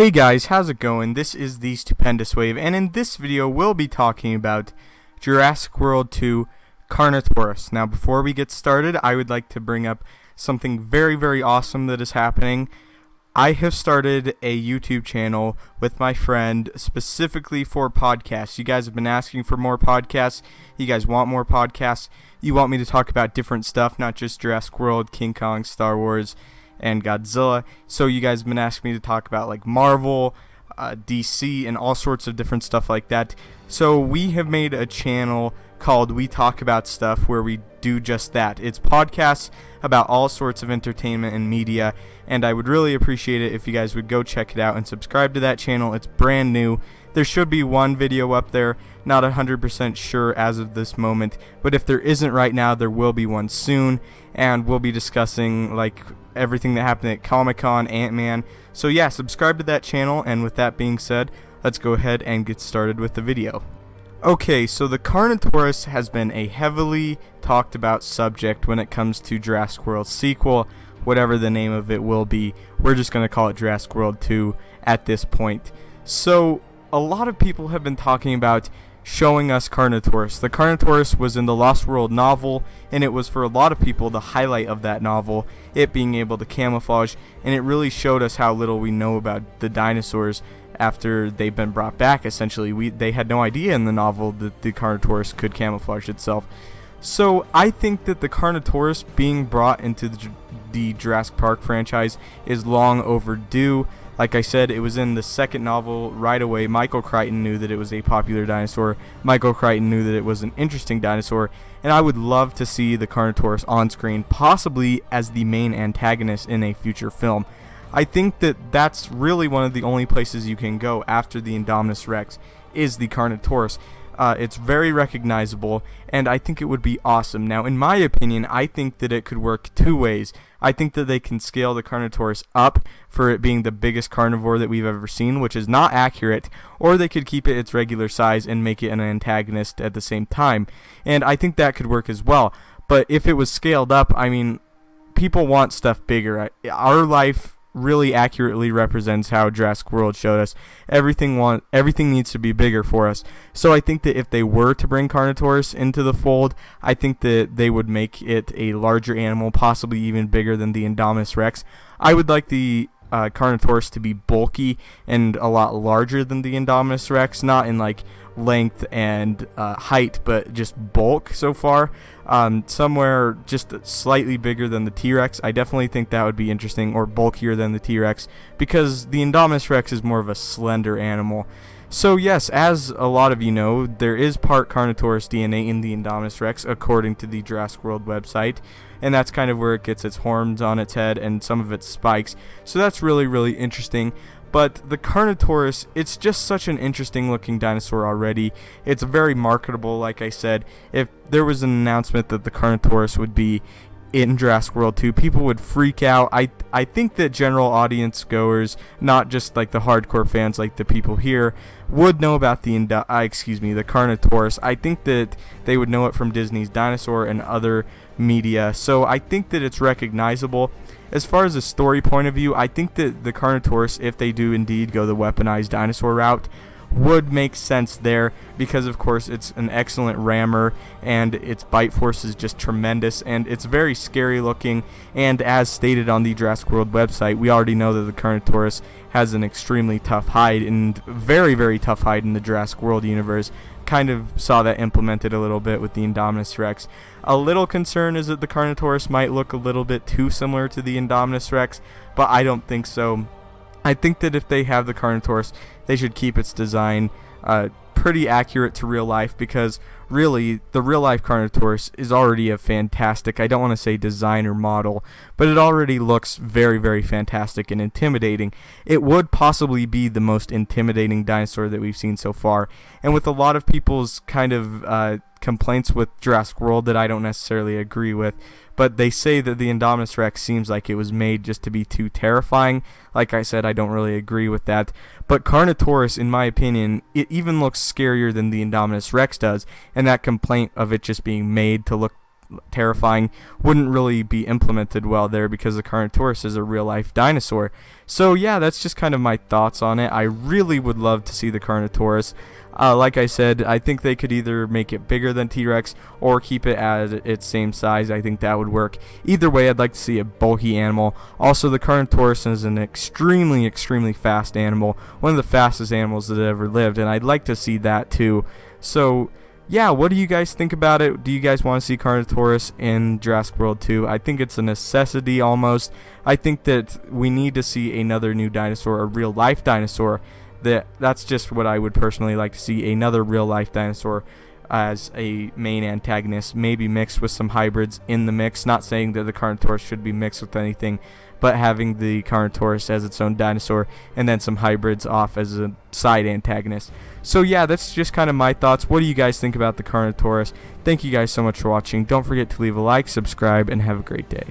Hey guys, how's it going? This is the Stupendous Wave, and in this video we'll be talking about Jurassic World 2 Carnotaurus. Now before we get started, I would like to bring up something very awesome that is happening. I have started a YouTube channel with my friend specifically for podcasts. You guys have been asking for more podcasts. You guys want more podcasts. You want me to talk about different stuff, not just Jurassic World, King Kong, Star Wars, and Godzilla. So you guys have been asking me to talk about like Marvel, DC, and all sorts of different stuff like that. So we have made a channel called We Talk About Stuff where we do just that. It's podcasts about all sorts of entertainment and media, and I would really appreciate it if you guys would go check it out and subscribe to that channel. It's brand new. There should be one video up there, not 100% sure as of this moment, but if there isn't right now, there will be one soon, and we'll be discussing like everything that happened at Comic-Con, Ant-Man. So yeah, subscribe to that channel, and with that being said, let's go ahead and get started with the video. Okay, so the Carnotaurus has been a heavily talked about subject when it comes to Jurassic World sequel, whatever the name of it will be. We're just going to call it Jurassic World 2 at this point. So a lot of people have been talking about showing us Carnotaurus. The Carnotaurus was in the Lost World novel, and it was for a lot of people the highlight of that novel, it being able to camouflage, and it really showed us how little we know about the dinosaurs after they've been brought back. Essentially, they had no idea in the novel that the Carnotaurus could camouflage itself. So I think that the Carnotaurus being brought into the Jurassic Park franchise is long overdue. Like I said, it was in the second novel right away. Michael Crichton knew that it was a popular dinosaur. Michael Crichton knew that it was an interesting dinosaur. And I would love to see the Carnotaurus on screen, possibly as the main antagonist in a future film. I think that that's really one of the only places you can go after the Indominus Rex is the Carnotaurus. It's very recognizable, and I think it would be awesome. Now, in my opinion, I think that it could work two ways. I think that they can scale the Carnotaurus up for it being the biggest carnivore that we've ever seen, which is not accurate, or they could keep it its regular size and make it an antagonist at the same time, and I think that could work as well. But if it was scaled up, I mean, people want stuff bigger. Our life really accurately represents how Jurassic World showed us. Everything needs to be bigger for us. So I think that if they were to bring Carnotaurus into the fold, I think that they would make it a larger animal, possibly even bigger than the Indominus Rex. I would like the Carnotaurus to be bulky and a lot larger than the Indominus Rex, not in like length and height, but just bulk so far. Somewhere just slightly bigger than the T-Rex. I definitely think that would be interesting, or bulkier than the T-Rex, because the Indominus Rex is more of a slender animal. So yes, as a lot of you know, there is part Carnotaurus DNA in the Indominus Rex, according to the Jurassic World website, and that's kind of where it gets its horns on its head and some of its spikes. So that's really interesting. But the Carnotaurus, it's just such an interesting looking dinosaur already. It's very marketable, like I said. If there was an announcement that the Carnotaurus would be in Jurassic World 2, people would freak out. I think that general audience goers, not just like the hardcore fans like the people here, would know about the Carnotaurus. I think that they would know it from Disney's Dinosaur and other media. So I think that it's recognizable. As far as a story point of view, I think that the Carnotaurus, if they do indeed go the weaponized dinosaur route, would make sense there, because of course it's an excellent rammer and its bite force is just tremendous, and it's very scary looking. And as stated on the Jurassic World website, we already know that the Carnotaurus has an extremely tough hide, and very tough hide in the Jurassic World universe. Kind of saw that implemented a little bit with the Indominus Rex. A little concern is that the Carnotaurus might look a little bit too similar to the Indominus Rex, but I don't think so. I think that if they have the Carnotaurus, they should keep its design pretty accurate to real life, because really the real life Carnotaurus is already a fantastic, I don't want to say design or model, but it already looks very fantastic and intimidating. It would possibly be the most intimidating dinosaur that we've seen so far, and with a lot of people's kind of complaints with Jurassic World that I don't necessarily agree with, but they say that the Indominus Rex seems like it was made just to be too terrifying. Like I said, I don't really agree with that. But Carnotaurus, in my opinion, it even looks scarier than the Indominus Rex does, and that complaint of it just being made to look terrifying wouldn't really be implemented well there, because the Carnotaurus is a real-life dinosaur. So yeah, that's just kind of my thoughts on it. I really would love to see the Carnotaurus. Like I said, I think they could either make it bigger than T-Rex or keep it at its same size. I think that would work. Either way, I'd like to see a bulky animal. Also, the Carnotaurus is an extremely, extremely fast animal. One of the fastest animals that ever lived, and I'd like to see that too. So yeah, what do you guys think about it? Do you guys want to see Carnotaurus in Jurassic World 2? I think it's a necessity almost. I think that we need to see another new dinosaur, a real-life dinosaur. That's just what I would personally like to see, another real-life dinosaur as a main antagonist, maybe mixed with some hybrids in the mix. Not saying that the Carnotaurus should be mixed with anything, but having the Carnotaurus as its own dinosaur and then some hybrids off as a side antagonist. So yeah, that's just kind of my thoughts. What do you guys think about the Carnotaurus? Thank you guys so much for watching. Don't forget to leave a like, subscribe, and have a great day.